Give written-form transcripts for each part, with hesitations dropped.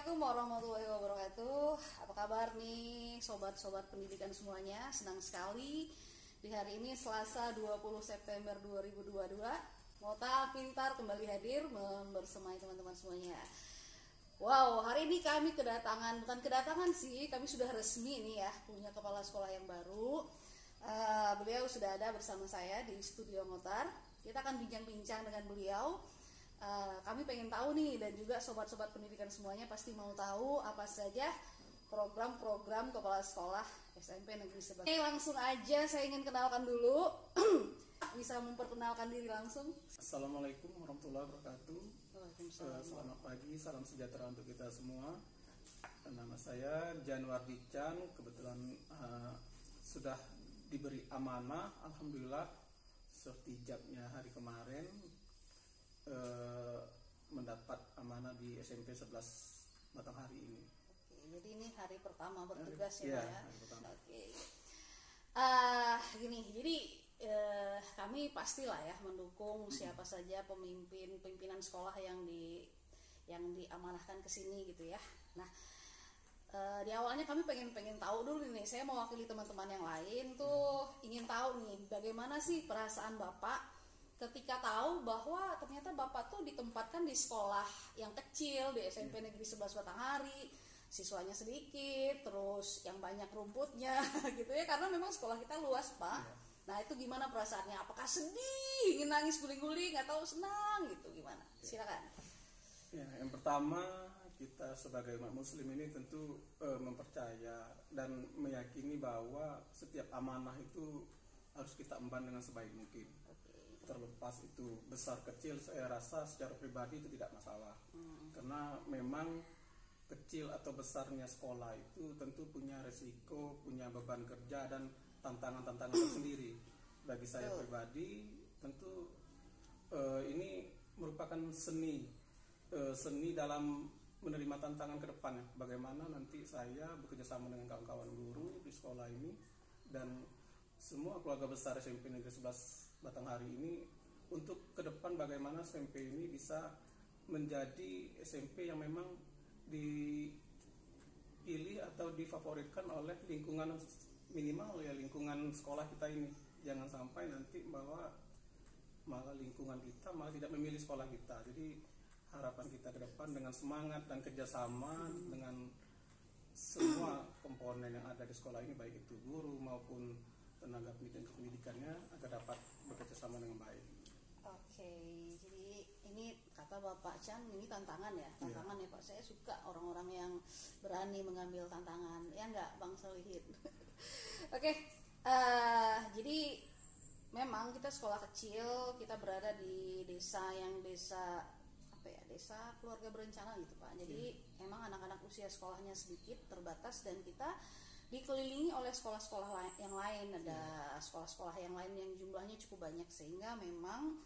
Assalamualaikum warahmatullahi wabarakatuh. Apa kabar nih sobat-sobat pendidikan semuanya? Senang sekali di hari ini Selasa 20 September 2022 Mota Pintar kembali hadir membersamai teman-teman semuanya. Wow, hari ini kami bukan kedatangan sih, kami sudah resmi nih ya, punya kepala sekolah yang baru. Beliau sudah ada bersama saya di studio Motar. Kita akan bincang-bincang dengan beliau. Kami pengen tahu nih, dan juga sobat-sobat pendidikan semuanya pasti mau tahu apa saja program-program kepala sekolah SMP Negeri 11. Oke, langsung aja saya ingin kenalkan dulu. Bisa memperkenalkan diri langsung. Assalamualaikum warahmatullahi wabarakatuh. Selamat pagi, salam sejahtera untuk kita semua. Nama saya Januardi Chan. Kebetulan sudah diberi amanah, alhamdulillah, sertijabnya hari kemarin. Mendapat amanah di SMP 11 Batanghari ini. Oke, jadi ini hari pertama bertugas ya, Pak ya. Oke. Gini, jadi kami pastilah ya mendukung siapa saja pimpinan sekolah yang diamanahkan ke sini gitu ya. Nah, di awalnya kami pengen tahu dulu nih, saya mewakili teman-teman yang lain tuh ingin tahu nih bagaimana sih perasaan Bapak ketika tahu bahwa ternyata Bapak tuh ditempatkan di sekolah yang kecil di SMP Negeri 11 Batanghari, siswanya sedikit, terus yang banyak rumputnya gitu ya, karena memang sekolah kita luas, Pak. Nah, itu gimana perasaannya? Apakah sedih, ingin nangis guling-guling, atau senang gitu, gimana? Silakan. Ya, yang pertama, kita sebagai umat muslim ini tentu mempercaya dan meyakini bahwa setiap amanah itu harus kita emban dengan sebaik mungkin. Terlepas itu besar kecil, saya rasa secara pribadi itu tidak masalah. Karena memang kecil atau besarnya sekolah itu tentu punya resiko, punya beban kerja dan tantangan-tantangan tersendiri. Bagi saya pribadi tentu ini merupakan seni dalam menerima tantangan ke depan. Bagaimana nanti saya bekerjasama dengan kawan-kawan guru di sekolah ini dan semua keluarga besar SMP Negeri 11 Batanghari ini untuk ke depan bagaimana SMP ini bisa menjadi SMP yang memang dipilih atau difavoritkan oleh lingkungan, minimal ya lingkungan sekolah kita ini. Jangan sampai nanti bahwa malah lingkungan kita malah tidak memilih sekolah kita. Jadi harapan kita ke depan dengan semangat dan kerjasama dengan semua komponen yang ada di sekolah ini, baik itu guru maupun tenaga pendidikannya, agar dapat bekerja sama dengan baik. Oke, jadi ini kata Bapak Chan, ini tantangan ya, tantangan ya Pak. Saya suka orang-orang yang berani mengambil tantangan, ya enggak Bang Solihin? Oke, jadi memang kita sekolah kecil, kita berada di desa desa keluarga berencana gitu Pak. Jadi emang anak-anak usia sekolahnya sedikit, terbatas, dan kita dikelilingi oleh sekolah-sekolah yang lain, ada sekolah-sekolah yang lain yang jumlahnya cukup banyak, sehingga memang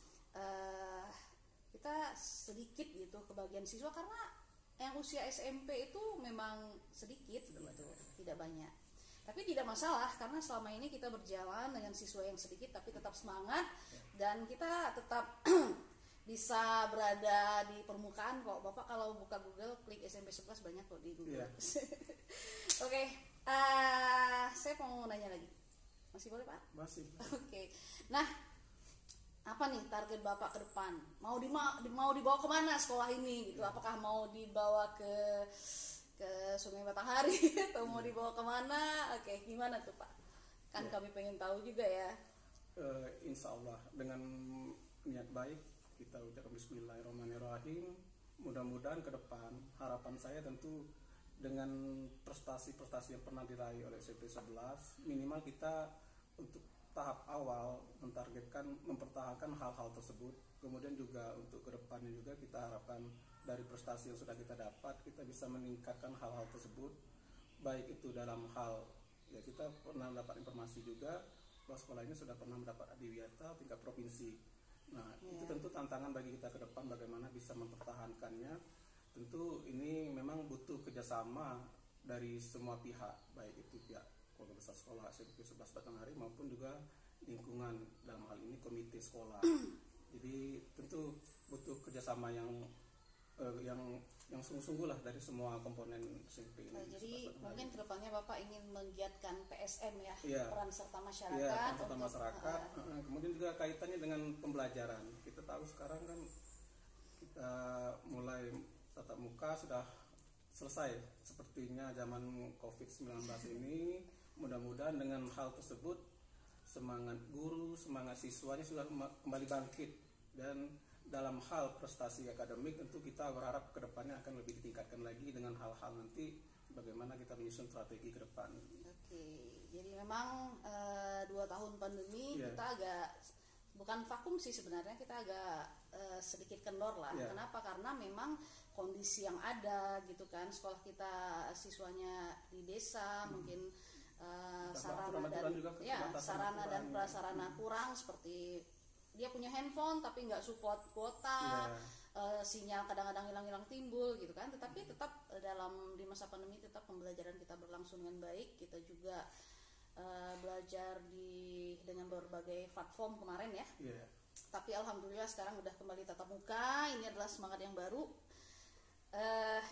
kita sedikit gitu kebagian siswa, karena yang usia SMP itu memang sedikit gitu, tidak banyak. Tapi tidak masalah, karena selama ini kita berjalan dengan siswa yang sedikit tapi tetap semangat, dan kita tetap bisa berada di permukaan kok. Bapak kalau buka Google, klik SMP 11 banyak kok di Google. Oke. Saya mau nanya lagi, masih boleh Pak? Masih. Oke. Nah, apa nih target Bapak ke depan? Mau dibawa kemana sekolah ini gitu? Apakah mau dibawa ke Sungai Batanghari atau mau dibawa kemana? Oke, gimana tuh Pak? Kan kami pengen tahu juga ya. Insya Allah dengan niat baik kita ucapkan Bismillahirrahmanirrahim. Mudah-mudahan ke depan harapan saya tentu dengan prestasi-prestasi yang pernah diraih oleh SMP 11, minimal kita untuk tahap awal mempertahankan hal-hal tersebut. Kemudian juga untuk kedepannya juga kita harapkan dari prestasi yang sudah kita dapat, kita bisa meningkatkan hal-hal tersebut. Baik itu dalam hal, ya kita pernah mendapat informasi juga bahwa sekolah ini sudah pernah mendapat adiwiyata tingkat provinsi. Nah, itu tentu tantangan bagi kita ke depan, bagaimana bisa mempertahankannya. Tentu ini memang butuh kerjasama dari semua pihak, baik itu pihak keluarga besar sekolah SMP 11 Batanghari maupun juga lingkungan, dalam hal ini komite sekolah. Jadi tentu butuh kerjasama yang yang sungguh-sungguh lah dari semua komponen SMP ini. Jadi mungkin kedepannya Bapak ingin menggiatkan PSM ya, Iya. peran serta masyarakat. Iya, peran serta untuk, masyarakat. Kemudian juga kaitannya dengan pembelajaran. Kita tahu sekarang kan kita mulai tatap muka sudah selesai sepertinya zaman COVID-19 ini. Mudah-mudahan dengan hal tersebut semangat guru, semangat siswanya sudah kembali bangkit, dan dalam hal prestasi akademik tentu kita berharap kedepannya akan lebih ditingkatkan lagi dengan hal-hal nanti bagaimana kita menyusun strategi ke depan. Oke, jadi memang 2 tahun pandemi kita agak bukan vakum sih sebenarnya, kita agak sedikit kendor lah. Kenapa? Karena memang kondisi yang ada gitu kan, sekolah kita siswanya di desa mungkin sarana dan prasarana kurang, seperti dia punya handphone tapi nggak support kuota, sinyal kadang-kadang hilang-hilang timbul gitu kan. Tetapi tetap di masa pandemi tetap pembelajaran kita berlangsung dengan baik. Kita juga belajar dengan berbagai platform kemarin ya. Tapi alhamdulillah sekarang udah kembali tatap muka. Ini adalah semangat yang baru.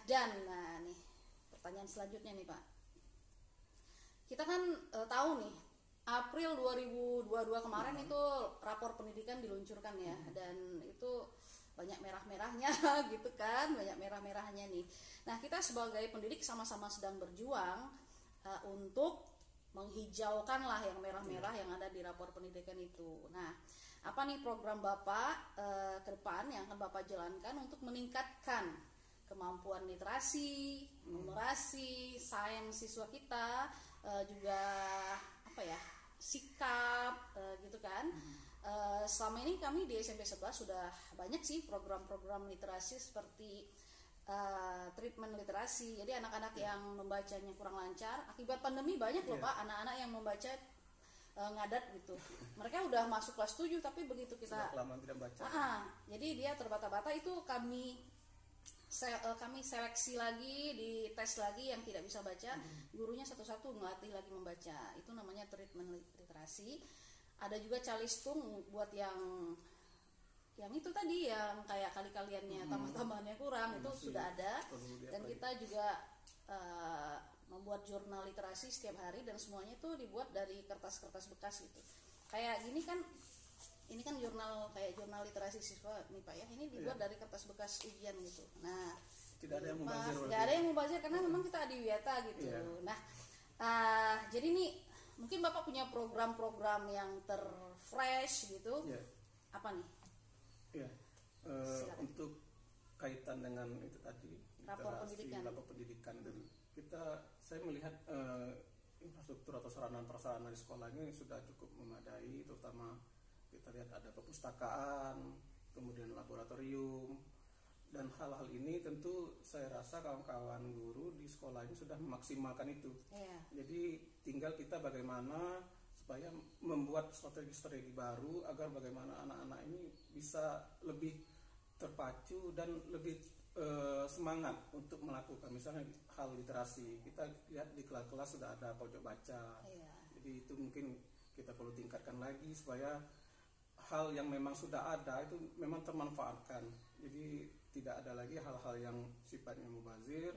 Dan nah nih pertanyaan selanjutnya nih Pak. Kita kan tahu nih April 2022 kemarin itu rapor pendidikan diluncurkan ya, dan itu banyak merah-merahnya gitu kan, banyak merah-merahnya nih. Nah, kita sebagai pendidik sama-sama sedang berjuang untuk menghijaukan lah yang merah-merah yang ada di rapor pendidikan itu. Nah, apa nih program Bapak ke depan yang akan Bapak jalankan untuk meningkatkan kemampuan literasi, numerasi, sains siswa kita, juga apa ya, sikap gitu kan. Selama ini kami di SMP 11 sudah banyak sih program-program literasi seperti treatment literasi. Jadi anak-anak yang membacanya kurang lancar akibat pandemi banyak loh Pak, anak-anak yang membaca ngadat gitu. Mereka udah masuk kelas 7 tapi begitu kita lama tidak baca. Jadi dia terbata-bata, itu kami seleksi lagi, dites lagi yang tidak bisa baca, gurunya satu-satu melatih lagi membaca. Itu namanya treatment literasi. Ada juga calistung buat yang itu tadi yang kayak kali-kaliannya tambah-tambahannya kurang, itu sudah ada. Dan kita juga membuat jurnal literasi setiap hari, dan semuanya itu dibuat dari kertas-kertas bekas gitu. Kayak gini kan, ini kan kayak jurnal literasi siswa nih Pak ya, ini dibuat dari kertas bekas ujian gitu. Nah, tidak ada yang mubazir. Tidak ada yang mubazir karena memang kita adiwiyata gitu. Nah, jadi nih mungkin Bapak punya program-program yang terfresh gitu. Apa nih? Untuk kaitan dengan itu tadi, rapor pendidikan dan saya melihat infrastruktur atau sarana prasarana di sekolah ini sudah cukup memadai, terutama kita lihat ada perpustakaan, kemudian laboratorium, dan hal-hal ini tentu saya rasa kawan-kawan guru di sekolah ini sudah memaksimalkan itu. Jadi tinggal kita bagaimana supaya membuat strategi-strategi baru agar bagaimana anak-anak ini bisa lebih terpacu dan lebih semangat untuk melakukan misalnya hal literasi. Kita lihat di kelas-kelas sudah ada pojok baca. Jadi itu mungkin kita perlu tingkatkan lagi supaya hal yang memang sudah ada itu memang termanfaatkan. Jadi tidak ada lagi hal-hal yang sifatnya mubazir.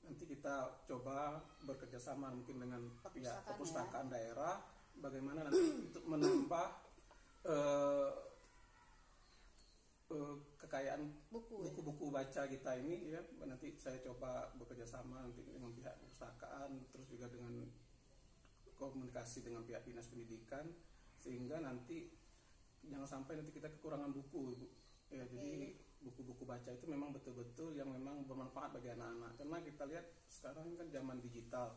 Nanti kita coba bekerja sama mungkin dengan pihak perpustakaan daerah, bagaimana nanti untuk menambah kekayaan buku-buku baca kita ini ya. Nanti saya coba bekerja sama nanti dengan pihak perpustakaan, terus juga dengan komunikasi dengan pihak dinas pendidikan, sehingga nanti jangan sampai nanti kita kekurangan buku, Bu. Ya, jadi buku-buku baca itu memang betul-betul yang memang bermanfaat bagi anak-anak, karena kita lihat sekarang kan zaman digital.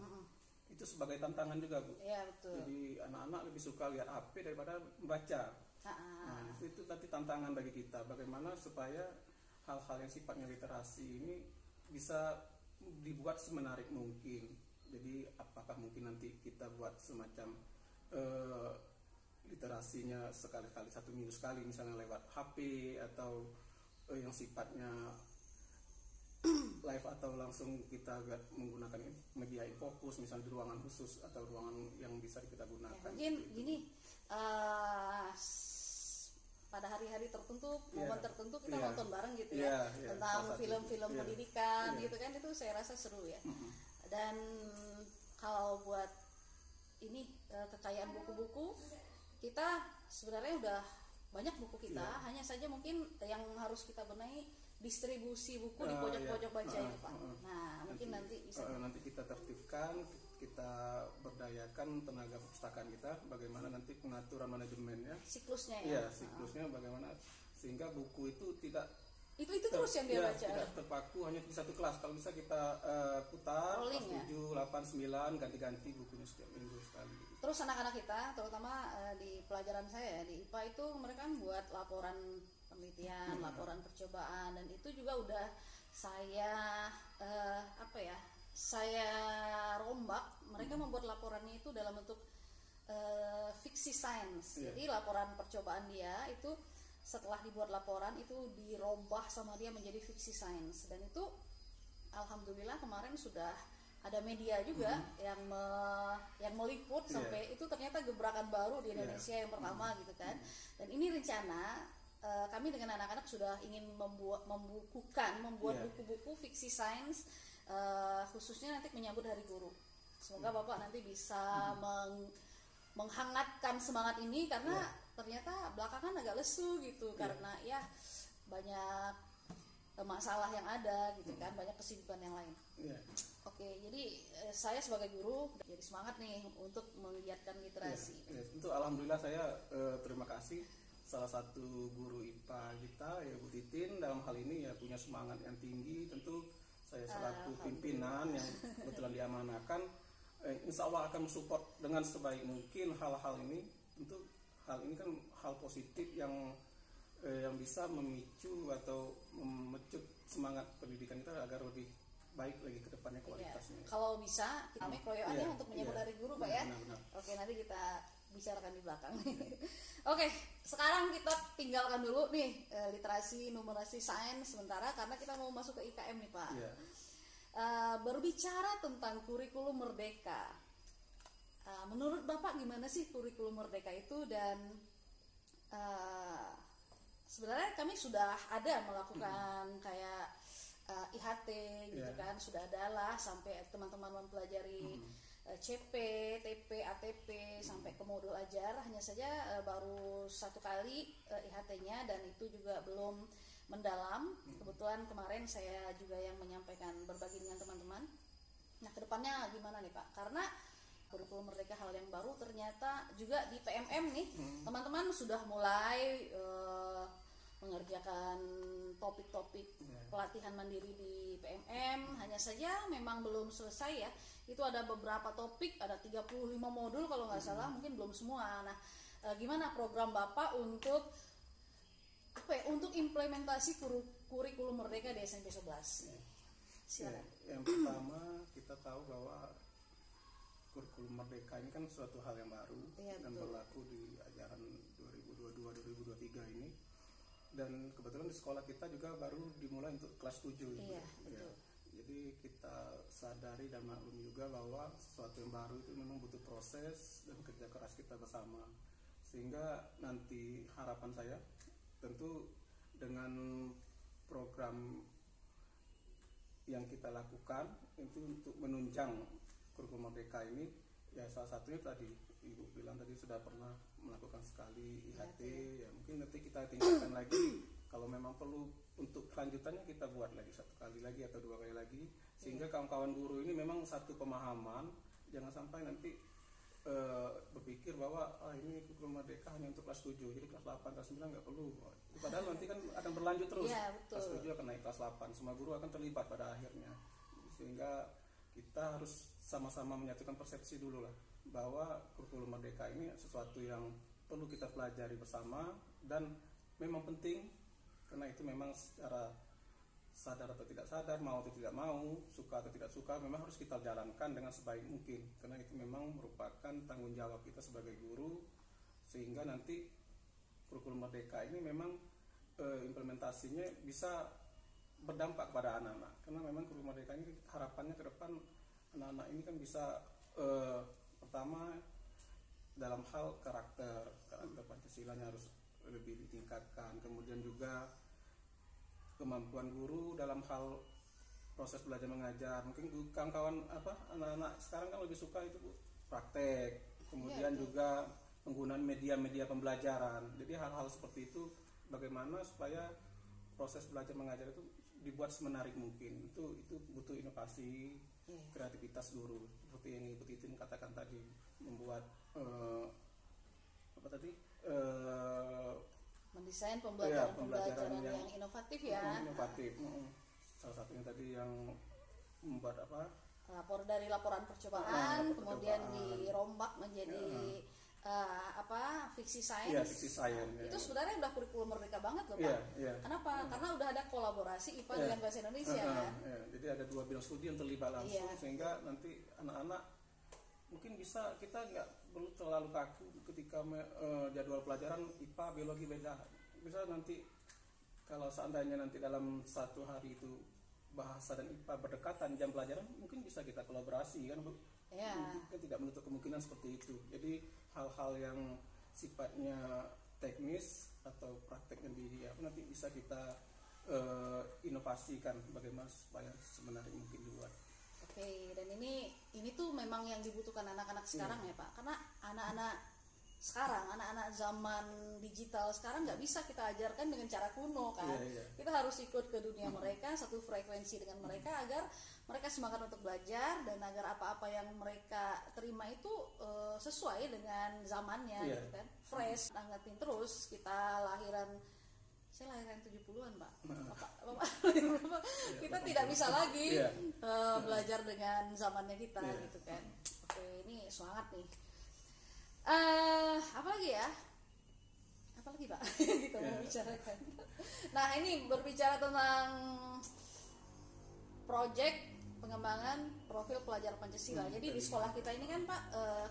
Itu sebagai tantangan juga, Bu. Betul. Jadi anak-anak lebih suka lihat HP daripada membaca. Nah, itu nanti tantangan bagi kita, bagaimana supaya hal-hal yang sifatnya literasi ini bisa dibuat semenarik mungkin. Jadi apakah mungkin nanti kita buat semacam literasinya sekali-kali, 1 minggu sekali, misalnya lewat HP, atau yang sifatnya live, atau langsung kita menggunakan media infokus misalnya di ruangan khusus atau ruangan yang bisa kita gunakan. Mungkin gini, pada hari-hari tertentu, Iya. momen tertentu kita Iya. nonton bareng gitu Iya, ya, iya, tentang salah satu. film-film Iya. pendidikan Iya. gitu kan, itu saya rasa seru ya. Mm-mm. Dan kalau buat ini kekayaan buku-buku, kita sebenarnya udah banyak buku kita, Iya. hanya saja mungkin yang harus kita benahi distribusi buku di Iya. pojok-pojok baca ini Pak. Heeh. Nah mungkin nanti bisa nanti kita tertibkan, kita berdayakan tenaga perpustakaan kita, bagaimana nanti pengaturan manajemennya, siklusnya ya. iya siklusnya bagaimana sehingga buku itu tidak Itu terus yang dia ya, baca. tidak terpaku hanya di satu kelas. Kalau bisa kita putar Rolling kelas ya? 7, 8, 9 ganti-ganti bukunya setiap minggu sekali. Terus anak-anak kita, terutama di pelajaran saya di IPA itu mereka kan buat laporan penelitian, laporan percobaan, dan itu juga udah saya saya rombak. Mereka membuat laporannya itu dalam bentuk fiksi sains. Iya. Jadi laporan percobaan dia itu setelah dibuat laporan itu dirubah sama dia menjadi fiksi sains, dan itu alhamdulillah kemarin sudah ada media juga yang meliput sampai itu ternyata gebrakan baru di Indonesia yang pertama gitu kan. Dan ini rencana kami dengan anak-anak sudah ingin membuat Iya. buku-buku fiksi sains khususnya nanti menyambut Hari Guru. Semoga Bapak nanti bisa menghangatkan semangat ini, karena ternyata belakangan agak lesu gitu karena ya banyak masalah yang ada gitu kan, banyak kesibukan yang lain. Iya. Oke, jadi saya sebagai guru jadi semangat nih untuk menggiatkan literasi. Ya, tentu alhamdulillah saya terima kasih salah satu guru IPA kita ya Bu Titin dalam hal ini ya punya semangat yang tinggi. Tentu saya selaku pimpinan yang kebetulan diamanahkan insya Allah akan mensupport dengan sebaik mungkin hal-hal ini. Tentu hal ini kan hal positif yang bisa memicu atau memecut semangat pendidikan kita agar lebih baik lagi ke depannya kualitasnya. Ya, kalau bisa kita kroyoannya untuk menyambut Hari Guru Pak ya. Benar. Oke, nanti kita bicarakan di belakang. Oke, sekarang kita tinggalkan dulu nih literasi, numerasi, sains sementara karena kita mau masuk ke IKM nih Pak. Iya. Berbicara tentang kurikulum merdeka, menurut Bapak gimana sih kurikulum merdeka itu? Dan sebenarnya kami sudah ada melakukan kayak IHT gitu kan, sudah ada lah sampai teman-teman mempelajari CP, TP, ATP sampai ke modul ajar. Hanya saja baru satu kali IHT-nya dan itu juga belum mendalam. Kebetulan kemarin saya juga yang menyampaikan, berbagi dengan teman-teman. Nah kedepannya gimana nih Pak? Karena kurikulum merdeka hal yang baru, ternyata juga di PMM nih teman-teman sudah mulai mengerjakan topik-topik pelatihan mandiri di PMM. Hanya saja memang belum selesai ya. Itu ada beberapa topik, ada 35 modul kalau nggak salah, mungkin belum semua. Nah, gimana program Bapak untuk untuk implementasi kurikulum merdeka di SMP 11? Silakan. Yang pertama kita tahu bahwa kurikulum merdeka ini kan suatu hal yang baru dan berlaku di ajaran 2022-2023 ini. Dan kebetulan di sekolah kita juga baru dimulai untuk kelas 7 Iya, ya. Jadi kita sadari dan maklum juga bahwa sesuatu yang baru itu memang butuh proses dan kerja keras kita bersama. Sehingga nanti harapan saya tentu dengan program yang kita lakukan itu untuk menunjang kurikulum merdeka ini, ya salah satunya tadi Ibu bilang tadi sudah pernah melakukan sekali IHT, ya mungkin nanti kita tingkatkan lagi. Kalau memang perlu untuk kelanjutannya kita buat lagi satu kali lagi atau 2 kali lagi, sehingga kawan-kawan guru ini memang satu pemahaman. Jangan sampai nanti berpikir bahwa ini kurikulum merdeka hanya untuk kelas 7, jadi kelas 8, kelas 9 nggak perlu. Padahal nanti kan akan berlanjut terus. Ya, kelas 7 akan naik kelas 8, semua guru akan terlibat pada akhirnya. Sehingga kita harus sama-sama menyatukan persepsi dulu lah, bahwa kurikulum merdeka ini sesuatu yang perlu kita pelajari bersama dan memang penting, karena itu memang secara sadar atau tidak sadar, mau atau tidak mau, suka atau tidak suka, memang harus kita jalankan dengan sebaik mungkin, karena itu memang merupakan tanggung jawab kita sebagai guru. Sehingga nanti kurikulum merdeka ini memang implementasinya bisa berdampak pada anak-anak, karena memang kurikulum merdeka ini harapannya ke depan anak-anak ini kan bisa pertama dalam hal karakter Pancasilanya harus lebih ditingkatkan. Kemudian juga kemampuan guru dalam hal proses belajar mengajar. Mungkin kawan-kawan anak-anak sekarang kan lebih suka itu Bu, praktek. Kemudian juga penggunaan media-media pembelajaran. Jadi hal-hal seperti itu bagaimana supaya proses belajar mengajar itu dibuat semenarik mungkin. Itu butuh inovasi, kreativitas guru. Seperti yang Ibu Titin katakan tadi, membuat mendesain pembelajaran yang inovatif ya. Inovatif. Salah satunya tadi yang membuat laporan percobaan, kemudian dirombak menjadi fiksi sains. Iya, fiksi sains. Itu sebenarnya udah kurikulum merdeka banget loh Pak. Kenapa? Karena udah ada kolaborasi IPA dengan bahasa Indonesia kan. Jadi ada 2 bidang studi yang terlibat langsung, sehingga nanti anak-anak mungkin bisa, kita nggak perlu terlalu kaku ketika jadwal pelajaran IPA biologi beda. Bisa nanti kalau seandainya nanti dalam satu hari itu bahasa dan IPA berdekatan jam pelajaran, mungkin bisa kita kolaborasi kan Bu. Kan tidak menutup kemungkinan seperti itu. Jadi hal-hal yang sifatnya teknis atau praktek nanti bisa kita inovasikan bagaimana supaya sebenarnya mungkin dibuat. Oke, dan ini tuh memang yang dibutuhkan anak-anak sekarang ya Pak, karena anak-anak zaman digital sekarang nggak bisa kita ajarkan dengan cara kuno kan. Kita harus ikut ke dunia mereka, satu frekuensi dengan mereka agar mereka semangat untuk belajar dan agar apa-apa yang mereka terima itu sesuai dengan zamannya gitu kan, fresh. Anggatin terus kita saya lahiran 70-an Pak. Kita tidak bisa lagi belajar dengan zamannya kita gitu kan. Oke, ini semangat nih. Apalagi Pak kita mau bicarakan. Nah, ini berbicara tentang project pengembangan profil pelajar Pancasila. Jadi di sekolah kita ini kan Pak,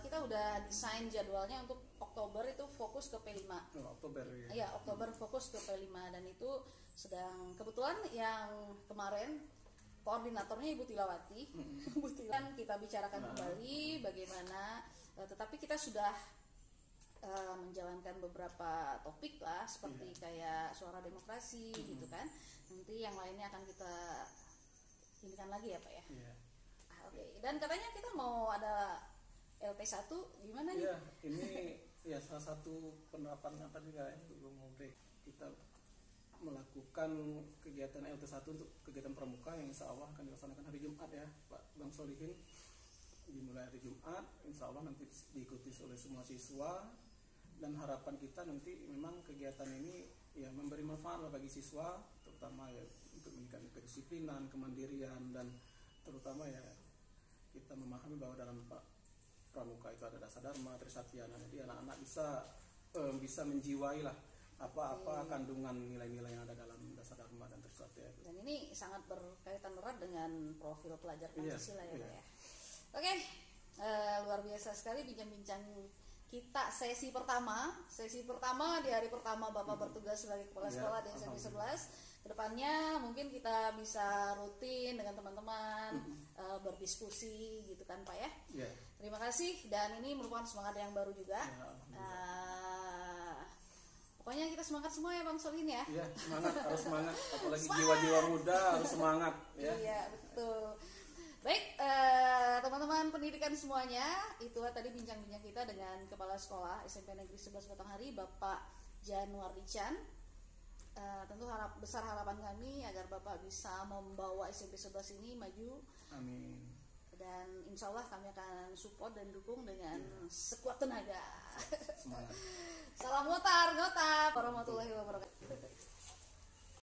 kita udah desain jadwalnya untuk Oktober itu fokus ke P5. Oktober fokus ke P5, dan itu sedang kebetulan yang kemarin koordinatornya Ibu Tilawati. Bu Tilawati kita bicarakan kembali bagaimana, tetapi kita sudah menjalankan beberapa topik lah, seperti kayak suara demokrasi gitu kan. Nanti yang lainnya akan kita inikan lagi ya Pak ya. Oke. Dan katanya kita mau ada LT1 gimana nih? Ini salah satu penerapan juga kita melakukan kegiatan LT1 untuk kegiatan pramuka yang insya Allah akan dilaksanakan hari Jumat ya Pak Bang Solihin. Dimulai hari Jumat, insya Allah nanti diikuti oleh semua siswa, dan harapan kita nanti memang kegiatan ini memberi manfaat bagi siswa, terutama untuk meningkatkan kedisiplinan, kemandirian, dan terutama kita memahami bahwa dalam pramuka itu ada dasar dharma, trisatya. Jadi anak-anak bisa menjiwai lah apa kandungan nilai-nilai yang ada dalam dasar dharma dan trisatya. Dan ini sangat berkaitan erat dengan profil pelajar Pancasila ya Pak ya. Oke, luar biasa sekali bincang-bincang kita sesi pertama di hari pertama Bapak bertugas sebagai kepala sekolah di SMP 11. Kedepannya mungkin kita bisa rutin dengan teman-teman berdiskusi gitu kan Pak ya. Terima kasih, dan ini merupakan semangat yang baru juga. Pokoknya kita semangat semua ya Bang Solihin ya. Harus semangat, apalagi jiwa-jiwa muda harus semangat ya. Iya betul. Baik, teman-teman pendidikan semuanya, itulah tadi bincang-bincang kita dengan Kepala Sekolah SMP Negeri 11 Batanghari, Bapak Januardi Chan. Tentu besar harapan kami agar Bapak bisa membawa SMP 11 ini maju. Amin. Dan insya Allah kami akan support dan dukung dengan sekuat tenaga. Semangat. Salam ngotar warahmatullahi wabarakatuh.